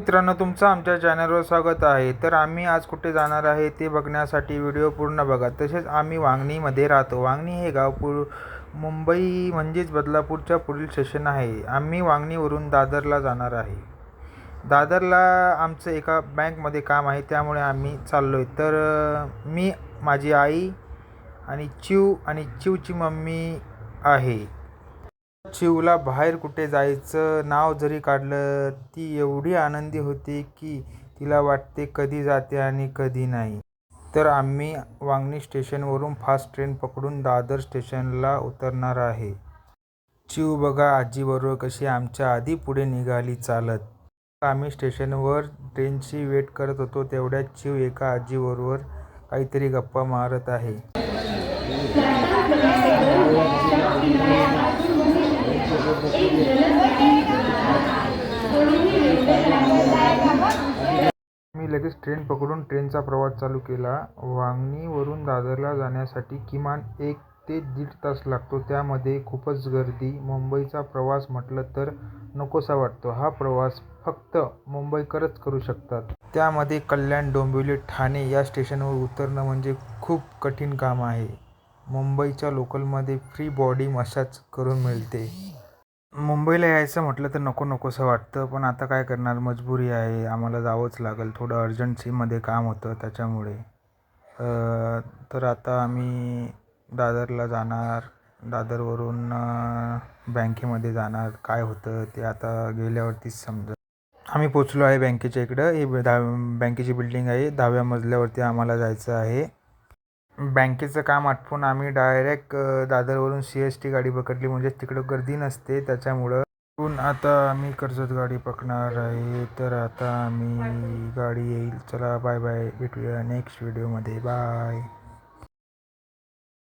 मित्रांनो, तुमचं आमच्या चॅनलवर स्वागत आहे. तर आम्ही आज कुठे जाणार आहे ते बघण्यासाठी व्हिडिओ पूर्ण बघा. तसेच आम्ही वांगणीमध्ये राहतो. वांगणी हे गाव मुंबई म्हणजेच बदलापूरच्या पुढील स्टेशन आहे. आम्ही वांगणीवरून दादरला जाणार आहे. दादरला आमचं एका बँकमध्ये काम आहे, त्यामुळे आम्ही चाललो आहे. तर मी, माझी आई आणि चिवची मम्मी आहे. चिवला बाहेर कुठे जायचं नाव जरी काढलं, ती एवढी आनंदी होते की तिला वाटते कधी जाते आणि कधी नाही. तर आम्ही वांगणी स्टेशनवरून फास्ट ट्रेन पकडून दादर स्टेशनला उतरणार आहे. चिव बघा आजीबरोबर कशी आमच्या आधी पुढे निघाली चालत. आम्ही स्टेशनवर ट्रेनची वेट करत होतो, तेवढ्यात चिव एका आजीबरोबर काहीतरी गप्पा मारत आहे. मी लगेच ट्रेन पकडून ट्रेनचा प्रवास चालू केला. वांगणीवरून दादरला जाण्यासाठी किमान 1 ते 1.5 तास लागतो. त्यामध्ये खूपच गर्दी. मुंबईचा प्रवास म्हटलं तर नकोसा वाटतो. हा प्रवास फक्त मुंबईकरच करू शकतात. त्यामध्ये कल्याण, डोंबिवली, ठाणे या स्टेशनवर उतरणं म्हणजे खूप कठीण काम आहे. मुंबईच्या लोकलमध्ये फ्री बॉडी मसाज करून मिळते. मुंबईला यायचं म्हटलं तर नकोसं वाटतं, पण आता काय करणार, मजबुरी आहे. आम्हाला जावंच लागेल. थोडं अर्जन्सीमध्ये काम होतं त्याच्यामुळे. तर आता आम्ही दादरला जाणार. दादरवरून बँकेमध्ये जाणार. काय होतं ते आता गेल्यावरतीच समजेल. आम्ही पोचलो आहे बँकेच्या इकडं. ही बँकेची बिल्डिंग आहे. 10व्या मजल्यावरती आम्हाला जायचं आहे. बँकेचं काम आटपून आम्ही डायरेक्ट दादरवरून CST गाडी पकडली, म्हणजे तिकडं गर्दी नसते त्याच्यामुळं. आता आम्ही कर्जत गाडी पकडणार आहे. तर आता आम्ही गाडी येईल. चला बाय बाय, भेटूया नेक्स्ट व्हिडिओमध्ये. बाय.